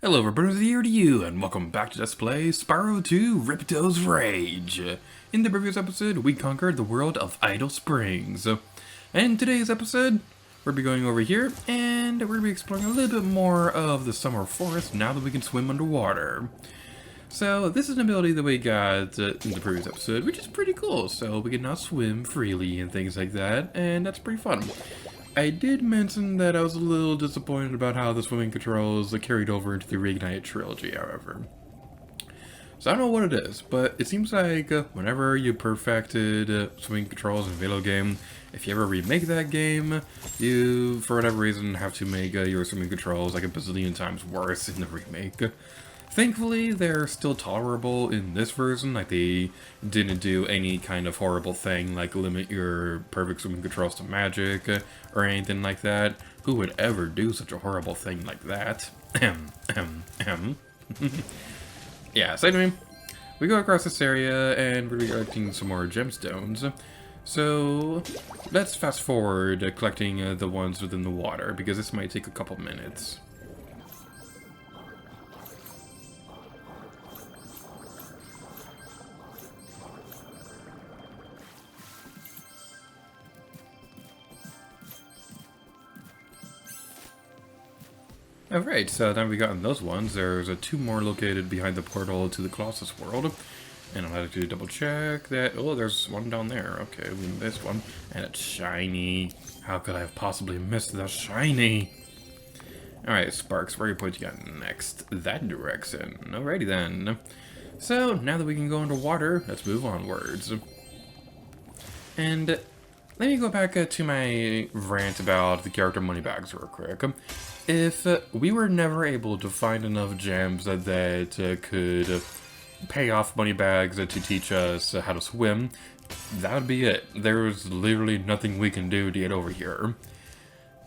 Hello everybody, here to you, and welcome back to Let's Play Spyro 2 Ripto's Rage. In the previous episode, we conquered the world of Idle Springs. And in today's episode, we'll be going over here, and we're going to be exploring a little bit more of the summer forest now that we can swim underwater. So, this is an ability that we got in the previous episode, which is pretty cool. So, we can now swim freely and things like that, and that's pretty fun. I did mention that I was a little disappointed about how the swimming controls carried over into the Reignite trilogy, however. So I don't know what it is, but it seems like whenever you perfected swimming controls in a Velo game, if you ever remake that game, you, for whatever reason, have to make your swimming controls like a bazillion times worse in the remake. Thankfully, they're still tolerable in this version, like they didn't do any kind of horrible thing like limit your perfect swimming controls to magic or anything like that. Who would ever do such a horrible thing like that? Yeah, so anyway, we go across this area and we're collecting some more gemstones. So, let's fast forward collecting the ones within the water, because this might take a couple minutes. Alright, so now we've gotten those ones. There's two more located behind the portal to the Colossus world. And I'll have to double check that. Oh, there's one down there. Okay, we missed one. And it's shiny. How could I have possibly missed the shiny? Alright, Sparks, where are you pointing at next? That direction. Alrighty then. So, now that we can go underwater, let's move onwards. And let me go back to my rant about the character money bags real quick. If we were never able to find enough gems that could pay off money bags to teach us how to swim, that would be it. There's literally nothing we can do to get over here.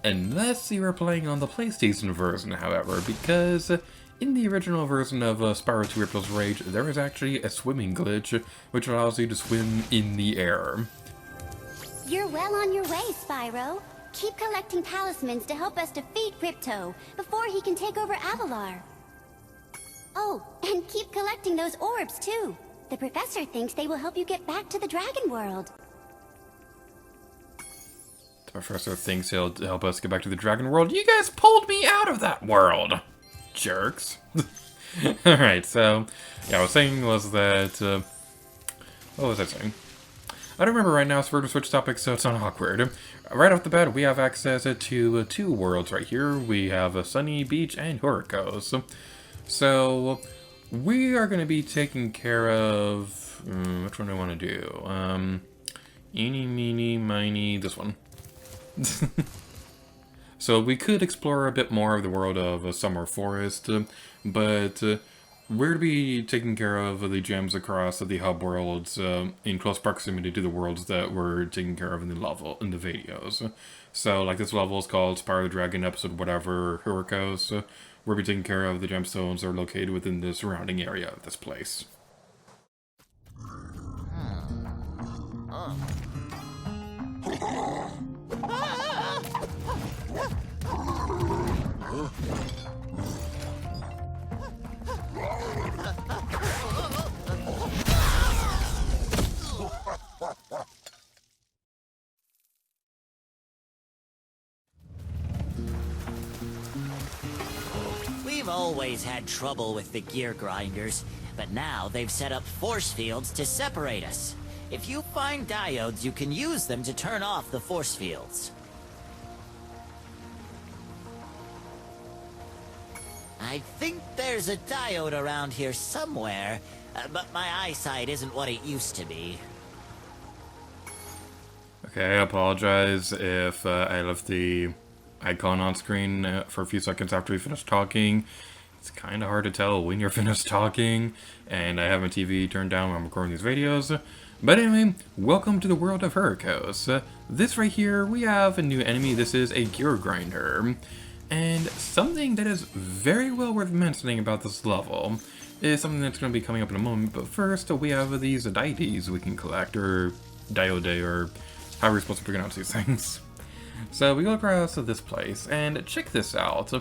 Unless you were playing on the PlayStation version, however, because in the original version of Spyro 2 Ripto's Rage, there is actually a swimming glitch which allows you to swim in the air. You're well on your way, Spyro. Keep collecting talismans to help us defeat Ripto before he can take over Avalar. Oh, and keep collecting those orbs too. The professor thinks they will help you get back to the Dragon World. The professor thinks he'll help us get back to the Dragon World. You guys pulled me out of that world! Jerks. Alright, so, yeah, what I was saying was that, what was I saying? I don't remember right now, so we're going to switch topics so it's not awkward. Right off the bat, we have access to two worlds right here. We have a Sunny Beach and Hurricos. So, we are going to be taking care of... which one do I want to do? Eeny, meeny, miny, this one. So, we could explore a bit more of the world of Summer Forest, but... we're to be taking care of the gems across the hub worlds in close proximity to the worlds that we're taking care of in the the videos. So, like this level is called Spyro the Dragon episode whatever, Hurricos. We'll be taking care of the gemstones that are located within the surrounding area of this place. We've always had trouble with the gear grinders, but now they've set up force fields to separate us. If you find diodes, you can use them to turn off the force fields. I think there's a diode around here somewhere, but my eyesight isn't what it used to be. Okay, I apologize if I left the icon on screen for a few seconds after we finished talking. It's kind of hard to tell when you're finished talking, and I have my TV turned down when I'm recording these videos. But anyway, welcome to the world of Hurricos. This right here, we have a new enemy. This is a gear grinder. And something that is very well worth mentioning about this level is something that's going to be coming up in a moment. But first, we have these deities we can collect, or diode, or how we're supposed to pronounce these things. So we go across to this place, and check this out.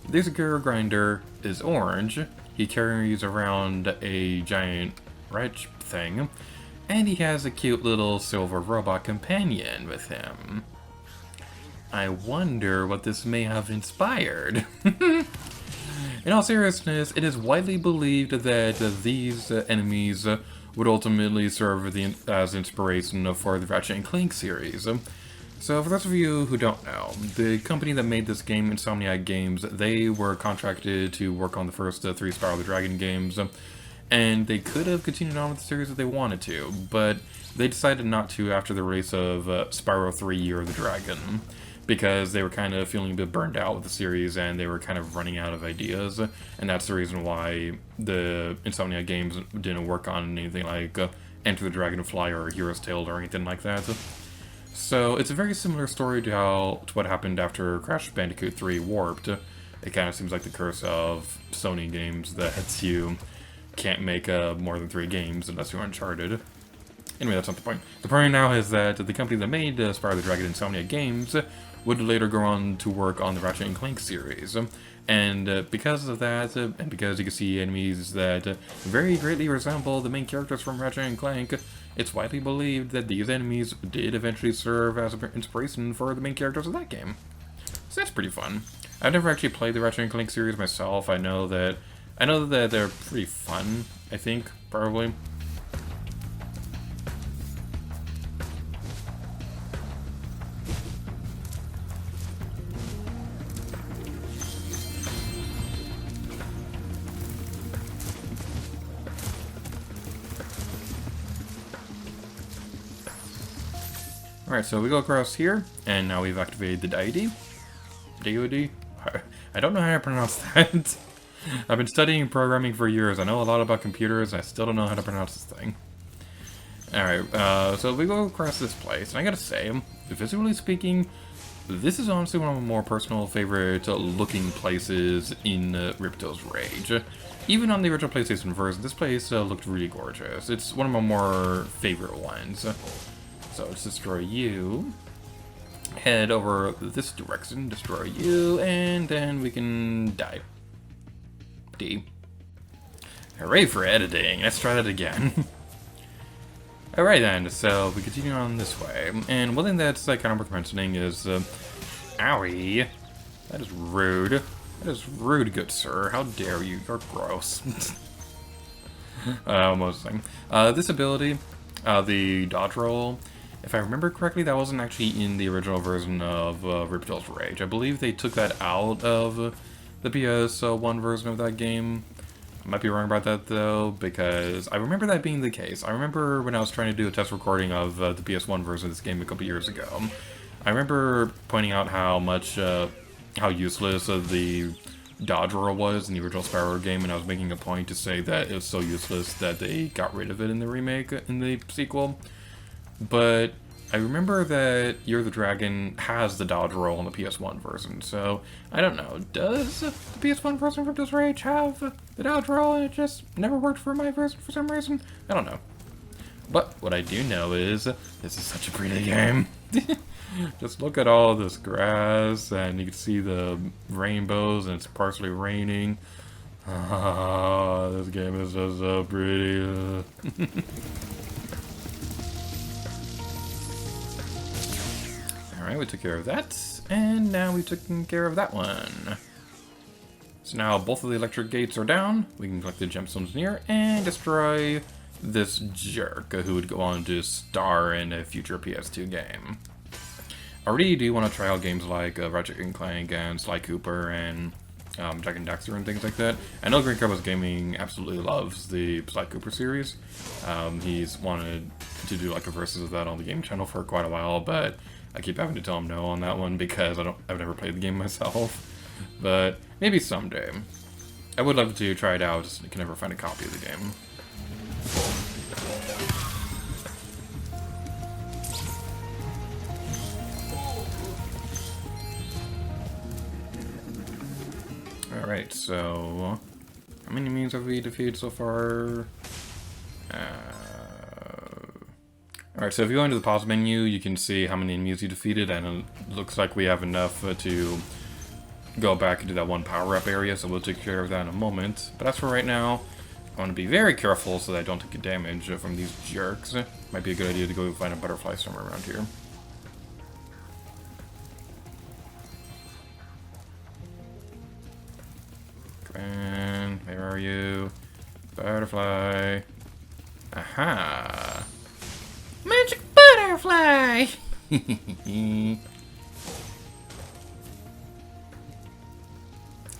This gear grinder is orange. He carries around a giant wrench thing, and he has a cute little silver robot companion with him. I wonder what this may have inspired. In all seriousness, it is widely believed that these enemies would ultimately serve as inspiration for the Ratchet & Clank series. So for those of you who don't know, the company that made this game, Insomniac Games, they were contracted to work on the first 3 Spyro the Dragon games, and they could have continued on with the series if they wanted to, but they decided not to after the release of Spyro 3 Year of the Dragon, because they were kind of feeling a bit burned out with the series and they were kind of running out of ideas, and that's the reason why the Insomniac Games didn't work on anything like Enter the Dragonfly or Hero's Tale or anything like that. So it's a very similar story to what happened after Crash Bandicoot 3 Warped. It kind of seems like the curse of Sony games that you can't make more than 3 games unless you're Uncharted. Anyway, that's not the point. The point now is that the company that made Spyro the Dragon, Insomniac Games, would later go on to work on the Ratchet & Clank series. And because of that, and because you can see enemies that very greatly resemble the main characters from Ratchet & Clank, it's widely believed that these enemies did eventually serve as an inspiration for the main characters of that game. So that's pretty fun. I've never actually played the Ratchet & Clank series myself. I know that they're pretty fun, I think, probably. Alright, so we go across here, and now we've activated the deity. Deity? I don't know how to pronounce that. I've been studying programming for years. I know a lot about computers, and I still don't know how to pronounce this thing. Alright, so we go across this place, and I gotta say, visually speaking, this is honestly one of my more personal favorite looking places in Ripto's Rage. Even on the original PlayStation version, this place looked really gorgeous. It's one of my more favorite ones. So let's destroy you, head over this direction, destroy you, and then we can die. D. Hooray for editing, let's try that again. Alright then, so we continue on this way, and one thing that's kind of worth mentioning is, owie, that is rude. That is rude, good sir, how dare you, you're gross. Almost thing. This ability, the dodge roll, if I remember correctly, that wasn't actually in the original version of Ripto's Rage. I believe they took that out of the PS1 version of that game. I might be wrong about that, though, because I remember that being the case. I remember when I was trying to do a test recording of the PS1 version of this game a couple years ago. I remember pointing out how useless the dodge roll was in the original Sparrow game, and I was making a point to say that it was so useless that they got rid of it in the remake, in the sequel. But I remember that Year of the Dragon has the dodge roll on the PS1 version, so I don't know. Does the PS1 version of Ripto's Rage have the dodge roll and it just never worked for my version for some reason? I don't know. But what I do know is this is such a pretty game. Just look at all this grass, and you can see the rainbows, and it's partially raining. Ah, this game is just so pretty. Alright, we took care of that, and now we've taken care of that one. So now both of the electric gates are down, we can collect the gemstones near, and destroy this jerk who would go on to star in a future PS2 game. I really do want to try out games like Ratchet & Clank and Sly Cooper and Jack and Daxter and things like that. I know Green Carbos Gaming absolutely loves the Sly Cooper series. He's wanted to do like a versus of that on the game channel for quite a while, but I keep having to tell him no on that one because I've never played the game myself. But maybe someday. I would love to try it out, just can never find a copy of the game. Alright, so how many enemies have we defeated so far? Alright, so if you go into the pause menu, you can see how many enemies you defeated, and it looks like we have enough to go back into that one power-up area, so we'll take care of that in a moment. But as for right now, I want to be very careful so that I don't take damage from these jerks. Might be a good idea to go find a butterfly somewhere around here. Come on, where are you? Butterfly. Aha! Magic butterfly!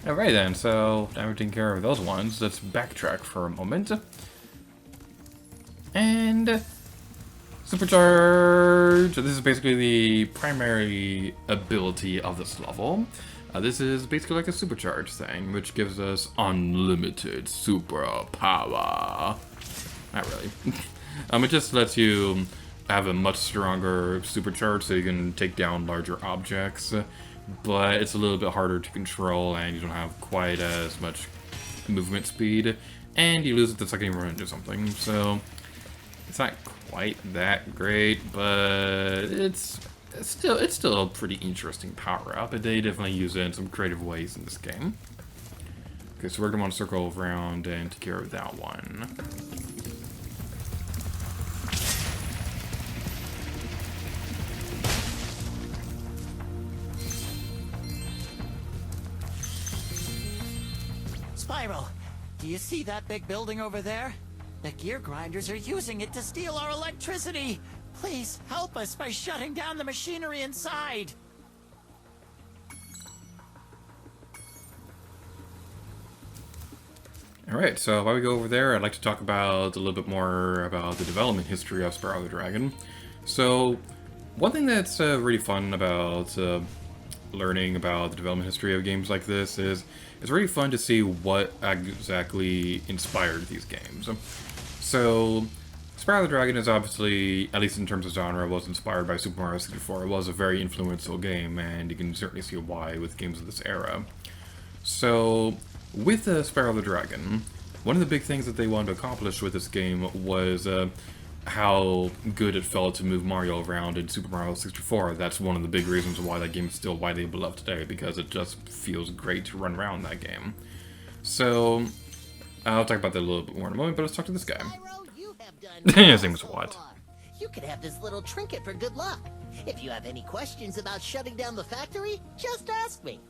Alright then, so now we're taking care of those ones. Let's backtrack for a moment. And supercharge! So this is basically the primary ability of this level. This is basically like a supercharge thing, which gives us unlimited super power. Not really. It just lets you have a much stronger supercharge so you can take down larger objects, but it's a little bit harder to control and you don't have quite as much movement speed, and you lose it the second you run into something, so it's not quite that great, but it's still a pretty interesting power-up, and they definitely use it in some creative ways in this game. Okay, so we're going to want to circle around and take care of that one. Spyro, do you see that big building over there? The gear grinders are using it to steal our electricity. Please help us by shutting down the machinery inside. Alright, so while we go over there, I'd like to talk about a little bit more about the development history of Sparrow the Dragon. So, one thing that's really fun about learning about the development history of games like this is it's really fun to see what exactly inspired these games. So, Spyro the Dragon is obviously, at least in terms of genre, was inspired by Super Mario 64. It was a very influential game, and you can certainly see why with games of this era. So, with Spyro the Dragon, one of the big things that they wanted to accomplish with this game was how good it felt to move Mario around in Super Mario 64. That's one of the big reasons why that game is still widely beloved today, because it just feels great to run around that game. So, I'll talk about that a little bit more in a moment, but let's talk to this guy. His name is what? You could have this little trinket for good luck. If you have any questions about shutting down the factory, just ask me.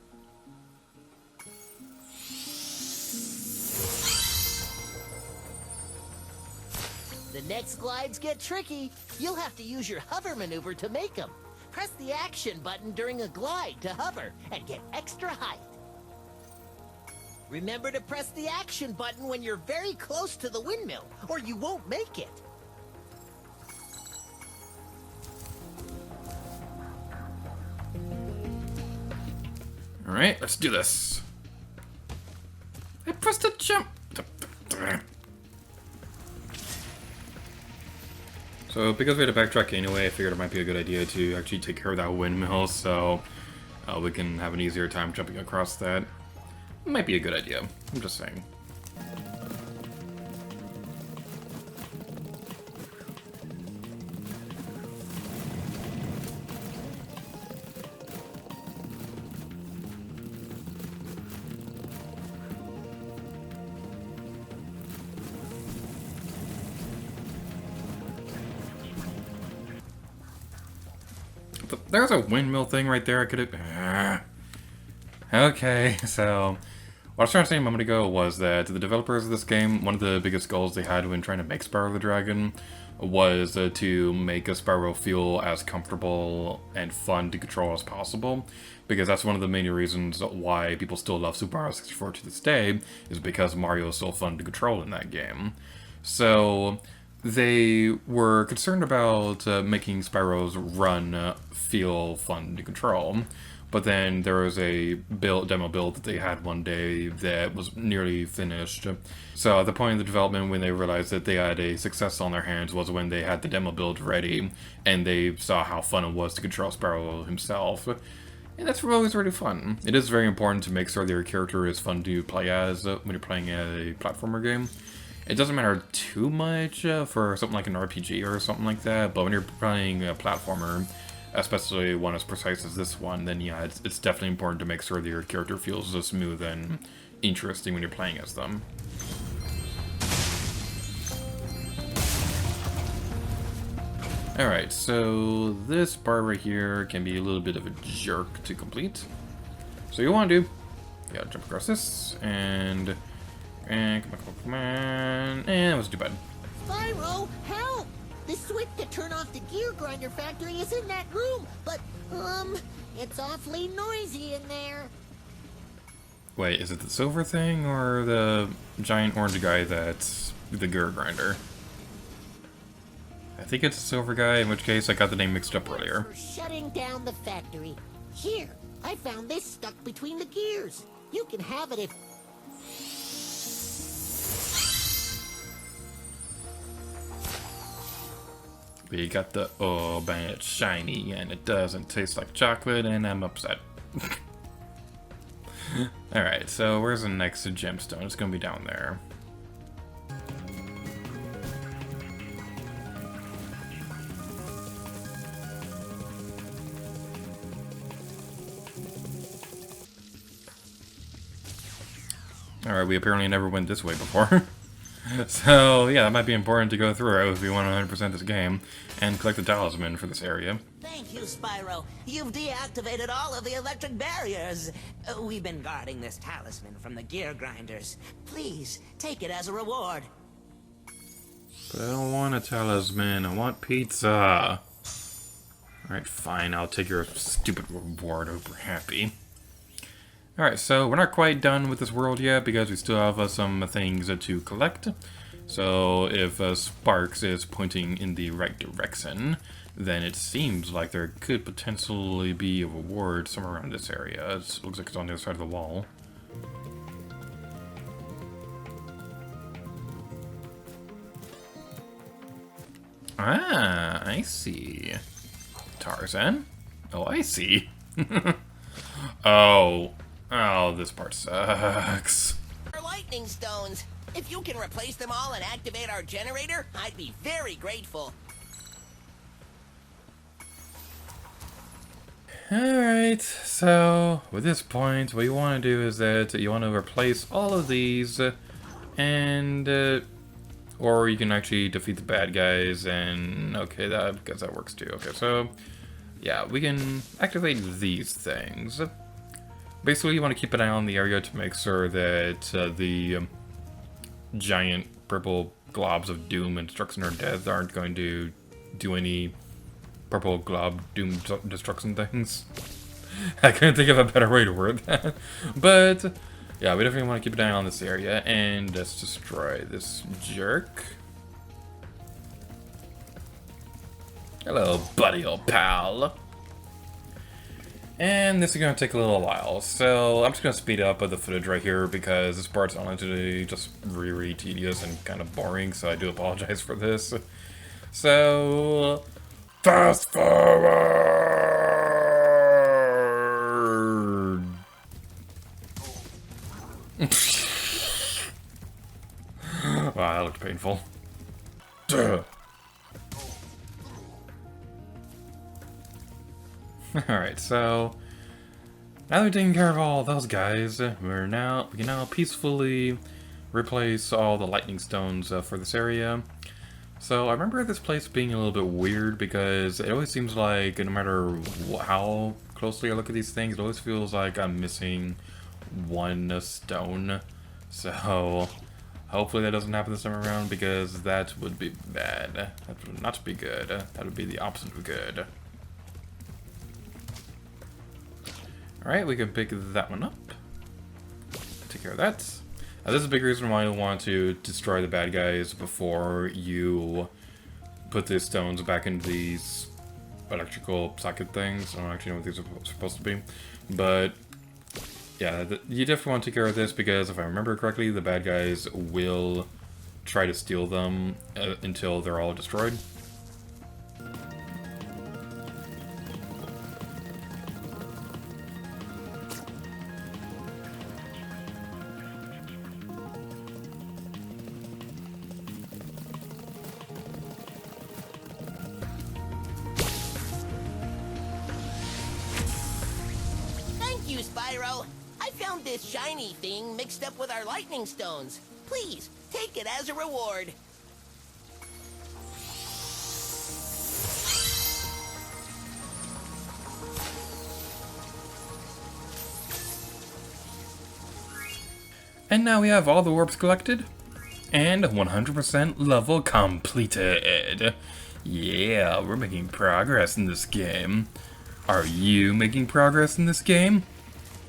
The next glides get tricky. You'll have to use your hover maneuver to make them. Press the action button during a glide to hover and get extra height. Remember to press the action button when you're very close to the windmill, or you won't make it. Alright, let's do this. I pressed a jump. So, because we had to backtrack anyway, I figured it might be a good idea to actually take care of that windmill, so we can have an easier time jumping across that. Might be a good idea. I'm just saying. There's a windmill thing right there. I could have... Okay, so... What I was trying to say a moment ago was that the developers of this game, one of the biggest goals they had when trying to make Spyro the Dragon was to make a Spyro feel as comfortable and fun to control as possible, because that's one of the main reasons why people still love Super Mario 64 to this day, is because Mario is so fun to control in that game. So they were concerned about making Spyro's run feel fun to control. But then there was a demo build that they had one day that was nearly finished. So at the point of the development when they realized that they had a success on their hands was when they had the demo build ready, and they saw how fun it was to control Sparrow himself. And that's always really fun. It is very important to make sure that your character is fun to play as when you're playing a platformer game. It doesn't matter too much for something like an RPG or something like that, but when you're playing a platformer, especially one as precise as this one, then yeah, it's definitely important to make sure that your character feels so smooth and interesting when you're playing as them. Alright, so this part right here can be a little bit of a jerk to complete. So you want to do, you gotta jump across this, and come on, and that wasn't too bad. Spyro, help! The switch to turn off the gear grinder factory is in that room, but, it's awfully noisy in there. Wait, is it the silver thing, or the giant orange guy that's the gear grinder? I think it's a silver guy, in which case I got the name mixed up earlier. For shutting down the factory. Here, I found this stuck between the gears. You can have it if... We got the, oh man, it's shiny, and it doesn't taste like chocolate, and I'm upset. Alright, so where's the next gemstone? It's gonna be down there. Alright, we apparently never went this way before. So, yeah, that might be important to go through if we want to 100% this game and collect the talisman for this area. Thank you, Spyro. You've deactivated all of the electric barriers. We've been guarding this talisman from the gear grinders. Please, take it as a reward. But I don't want a talisman, I want pizza. Alright, fine, I'll take your stupid reward over happy. Alright, so we're not quite done with this world yet because we still have some things to collect. So if Sparks is pointing in the right direction, then it seems like there could potentially be a reward somewhere around this area. It looks like it's on the other side of the wall. Ah, I see. Tarzan? Oh, I see. Oh, this part sucks. Our lightning stones. If you can replace them all and activate our generator, I'd be very grateful. Alright, so with this point, what you want to do is that you want to replace all of these, and, or you can actually defeat the bad guys, and, okay, that, because that works too. Okay, so, yeah, we can activate these things. Basically, you want to keep an eye on the area to make sure that the giant purple globs of doom and destruction or death aren't going to do any purple glob doom destruction things. I couldn't think of a better way to word that. But, yeah, we definitely want to keep an eye on this area, and let's destroy this jerk. Hello, buddy, old pal. And this is going to take a little while, so I'm just going to speed up the footage right here because this part's honestly just really tedious and kind of boring, so I do apologize for this. So, fast forward! Wow, that looked painful. Duh. Alright, so now that we've taken care of all those guys, we can now peacefully replace all the lightning stones for this area. So I remember this place being a little bit weird because it always seems like no matter how closely I look at these things, it always feels like I'm missing one stone. So hopefully that doesn't happen this time around because that would be bad. That would not be good. That would be the opposite of good. Alright, we can pick that one up. Take care of that. Now, this is a big reason why you want to destroy the bad guys before you put the stones back into these electrical socket things. I don't actually know what these are supposed to be. But, yeah, you definitely want to take care of this because if I remember correctly, the bad guys will try to steal them until they're all destroyed. Thank you, Spyro. I found this shiny thing mixed up with our lightning stones. Please, take it as a reward. And now we have all the orbs collected, and 100% level completed. Yeah, we're making progress in this game. Are you making progress in this game?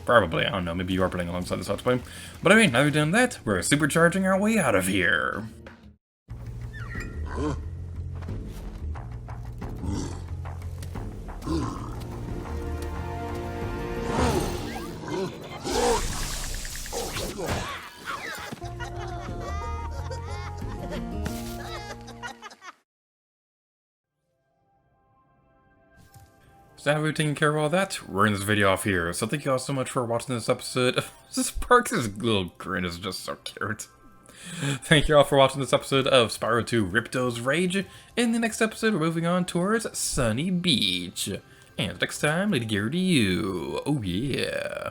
Probably, I don't know, maybe you are playing alongside this Let's Play. But I mean, now we've done that, we're supercharging our way out of here. So now we've taken care of all that, we're in this video off here. So thank you all so much for watching this episode. Sparks' little grin is just so cute. Thank you all for watching this episode of Spyro 2 Ripto's Rage. In the next episode, we're moving on towards Sunny Beach. And next time, Lady Gear to you. Oh yeah.